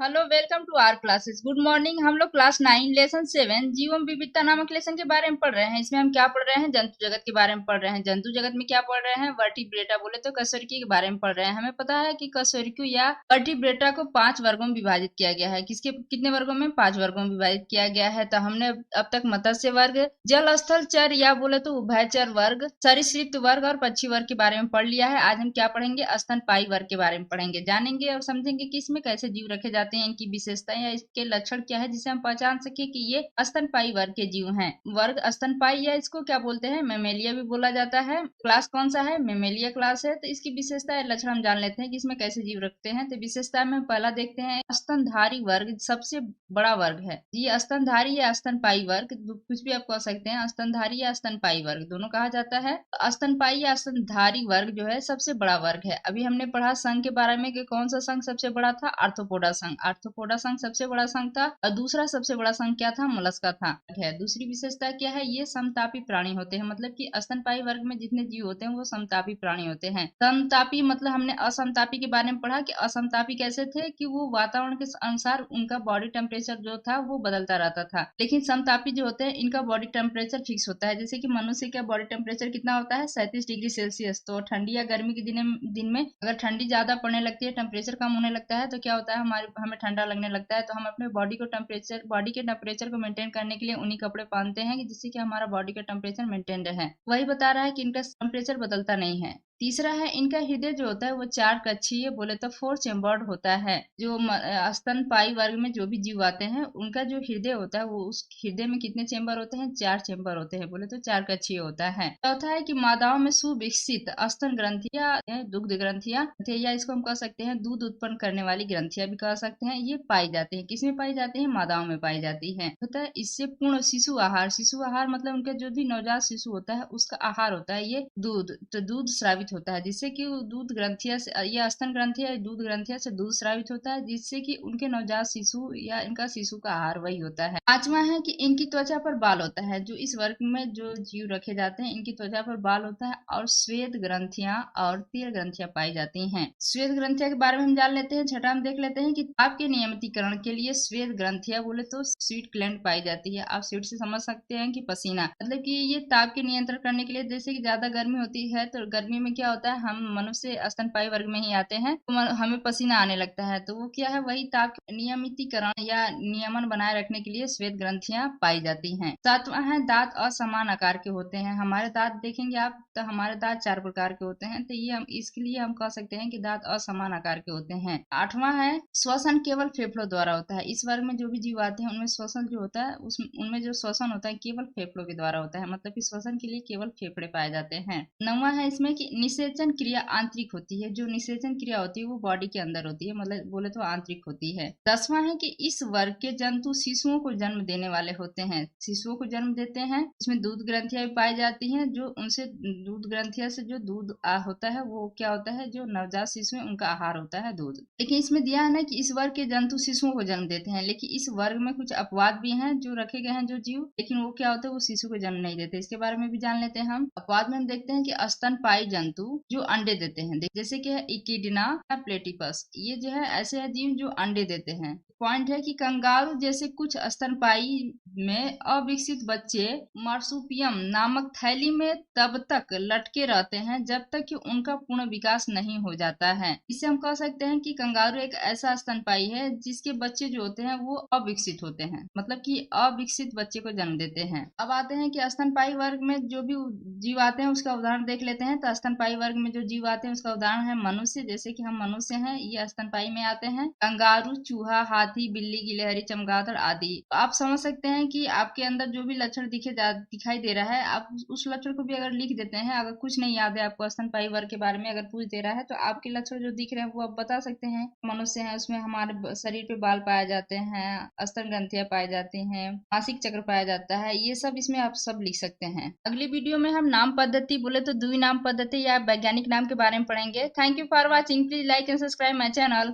Hello, welcome to our classes. Good morning. हम लोग class 9 lesson 7 जीवम विविधता नामक लेसन के बारे में पढ़ रहे हैं। इसमें हम क्या पढ़ रहे हैं? जंतु जगत के बारे में पढ़ रहे हैं। जंतु जगत में क्या पढ़ रहे हैं? वर्टिब्रेटा, बोले तो कशेरुकी के बारे में पढ़ रहे हैं। हमें पता है कि कशेरुकी या वर्टिब्रेटा को 5 वर्गों में विभाजित किया गया है। किसके कितने वर्गों में? 5 वर्गों में विभाजित किया गया है। तो हमने अब तक मत्स्य वर्ग, जल स्थल चर या बोले तो उभयचर वर्ग, सरीसृप वर्ग और पक्षी वर्ग के बारे में पढ़ लिया है। आज हम क्या पढ़ेंगे? स्तनपायी वर्ग के बारे में पढ़ेंगे, जानेंगे और समझेंगे कि इसमें कैसे जीव रखे जाते हैं, इनकी विशेषता या इसके लक्षण क्या है, जिसे हम पहचान सके कि ये स्तनपायी वर्ग के जीव हैं। वर्ग स्तनपायी या इसको क्या बोलते हैं? मेमेलिया भी बोला जाता है। क्लास कौन सा है? मेमेलिया क्लास है। तो इसकी विशेषता या लक्षण हम जान लेते हैं कि इसमें कैसे जीव रखते हैं। तो विशेषता में पहला देखते हैं, स्तनधारी वर्ग सबसे बड़ा वर्ग है। ये स्तनधारी या स्तनपायी वर्ग कुछ भी आप कह सकते हैं, स्तनधारी या स्तनपायी वर्ग दोनों कहा जाता है। स्तनपायी या स्तनधारी वर्ग जो है सबसे बड़ा वर्ग है। अभी हमने पढ़ा संघ के बारे में कि कौन सा संघ सबसे बड़ा था? आर्थ्रोपोडा संघ। आर्थ्रोपोडा संघ सबसे बड़ा संघ था। और दूसरा सबसे बड़ा संघ क्या था? मोलस्का था। है दूसरी विशेषता क्या है? ये समतापी प्राणी होते हैं, मतलब कि स्तनपायी वर्ग में जितने जीव होते हैं वो समतापी प्राणी होते हैं। समतापी मतलब हमने असमतापी के बारे में पढ़ा कि असमतापी कैसे थे, कि वो वातावरण के अनुसार उनका बॉडी टेम्परेचर जो था वो बदलता रहता था। लेकिन समतापी जो होते हैं इनका बॉडी टेम्परेचर फिक्स होता है। जैसे कि मनुष्य का बॉडी टेम्परेचर कितना होता है? 37 डिग्री सेल्सियस। तो ठंडी या गर्मी के दिन में अगर ठंडी ज्यादा पड़ने लगती है, टेम्परेचर कम होने लगता है, तो क्या होता है? हमें ठंडा लगने लगता है। तो हम अपने बॉडी के टेम्परेचर को मेंटेन करने के लिए उन्हीं कपड़े पहनते हैं कि जिससे कि हमारा बॉडी का टेम्परेचर मेंटेन रहे। वही बता रहा है कि इनका टेम्परेचर बदलता नहीं है। तीसरा है, इनका हृदय जो होता है वो 4 कक्षीय बोले तो 4 चेम्बर्ड होता है। जो स्तनपायी वर्ग में जो भी जीव आते हैं उनका जो हृदय होता है वो उस हृदय में कितने चेम्बर होते हैं? 4 चेम्बर होते हैं, बोले तो 4 कक्षीय होता है। चौथा है कि मादाओं में सुविकसित स्तन ग्रंथियां, दुग्ध ग्रंथियां, या इसको हम कह सकते हैं दूध उत्पन्न करने वाली ग्रंथियां भी कह सकते हैं, ये पाई जाती है। किसमें पाई जाती है? मादाओं में पाई जाती है। होता है इससे पूर्ण शिशु आहार। शिशु आहार मतलब उनका जो भी नवजात शिशु होता है उसका आहार होता है ये दूध। तो दूध स्रावित होता है, जिससे कि दूध ग्रंथिया से या स्तन ग्रंथिया दूध ग्रंथिया से दूध स्रावित होता है, जिससे कि उनके नवजात शिशु या इनका शिशु का आहार वही होता है। पांचवा है कि इनकी त्वचा पर बाल होता है। जो इस वर्ग में जो जीव रखे जाते हैं इनकी त्वचा पर बाल होता है और श्वेत ग्रंथियां और तेल ग्रंथियां पाई जाती हैं। श्वेत ग्रंथियां के बारे में हम जान लेते हैं। छठा हम देख लेते हैं कि ताप के नियमितीकरण के लिए श्वेत ग्रंथियां बोले तो स्वीट ग्लैंड पाई जाती है। आप स्वीट से समझ सकते हैं कि पसीना, मतलब कि ये ताप के नियंत्रण करने के लिए, जैसे कि ज्यादा गर्मी होती है तो गर्मी में क्या होता है, हम मनुष्य स्तनपायी वर्ग में ही आते हैं तो हमें पसीना आने लगता है, तो वो क्या है, वही ताप के नियमितीकरण या नियमन बनाए रखने के लिए श्वेत ग्रंथियां पाई जाती हैं। सातवां है, दांत असमान आकार के होते हैं। हमारे दांत देखेंगे आप तो हमारे दांत 4 प्रकार के होते हैं, तो ये हम इसके लिए हम कह सकते हैं कि दांत असमान आकार के होते हैं। आठवां है, श्वसन केवल फेफड़ों द्वारा होता है। इस वर्ग में जो भी जीव आते हैं उनमें श्वसन जो होता है उनमें जो श्वसन होता है केवल फेफड़ों के द्वारा होता है, मतलब कि श्वसन के लिए केवल फेफड़े पाए जाते हैं। नौवां है इसमें कि निषेचन क्रिया आंतरिक होती है। जो निषेचन क्रिया होती है वो बॉडी के अंदर होती है, मतलब बोले तो आंतरिक होती है। 10वां है कि इस वर्ग के जंतु शिशुओं को जन्म देने वाले होते हैं। शिशुओं को जन्म देते हैं, इसमें दूध ग्रंथियां भी पाई जाती हैं। जो उनसे दूध ग्रंथियां से जो दूध होता है वो क्या होता है, जो नवजात शिशु है उनका आहार होता है दूध। लेकिन इसमें दिया है ना कि इस वर्ग के जंतु शिशुओं को जन्म देते हैं, लेकिन इस वर्ग में कुछ अपवाद भी हैं जो रखे गए हैं जो जीव, लेकिन वो क्या होता है, वो शिशु को जन्म नहीं देते। इसके बारे में भी जान लेते हैं हम। अपवाद में हम देखते हैं कि स्तनपायी जंतु जो अंडे देते हैं, जैसे कि है इकिडना या प्लेटिपस, ये जो है ऐसे है जीव जो अंडे देते हैं। पॉइंट है कि कंगारू जैसे कुछ स्तनपायी में अविकसित बच्चे मार्सुपियम नामक थैली में तब तक लटके रहते हैं जब तक कि उनका पूर्ण विकास नहीं हो जाता है। इससे हम कह सकते हैं कि कंगारू एक ऐसा स्तनपायी है जिसके बच्चे जो होते हैं वो अविकसित होते हैं, मतलब कि अविकसित बच्चे को जन्म देते हैं। अब आते हैं कि स्तनपायी वर्ग में जो भी जीव आते हैं उसका उदाहरण देख लेते हैं। तो स्तनपायी वर्ग में जो जीव आते हैं उसका उदाहरण है मनुष्य, जैसे कि हम मनुष्य हैं, ये स्तनपायी में आते हैं। कंगारू, चूहा, हाथी, बिल्ली, गिलहरी, चमगादड़ आदि। आप समझ सकते हैं कि आपके अंदर जो भी लक्षण दिखाई दे रहा है, आप उस लक्षण को भी अगर लिख देते हैं, अगर कुछ नहीं याद है आपको स्तनपायी वर्ग के बारे में अगर पूछ दे रहा है तो आपके लक्षण जो दिख रहे हैं वो आप बता सकते हैं। मनुष्य है, उसमें हमारे शरीर पे बाल पाए जाते हैं, स्तन ग्रंथियां पाई जाती हैं, मासिक चक्र पाया जाता है, ये सब इसमें आप सब लिख सकते हैं। अगली वीडियो में हम नाम पद्धति बोले तो द्वि नाम पद्धति या वैज्ञानिक नाम के बारे में पढ़ेंगे। Thank you for watching. Please like and subscribe my channel.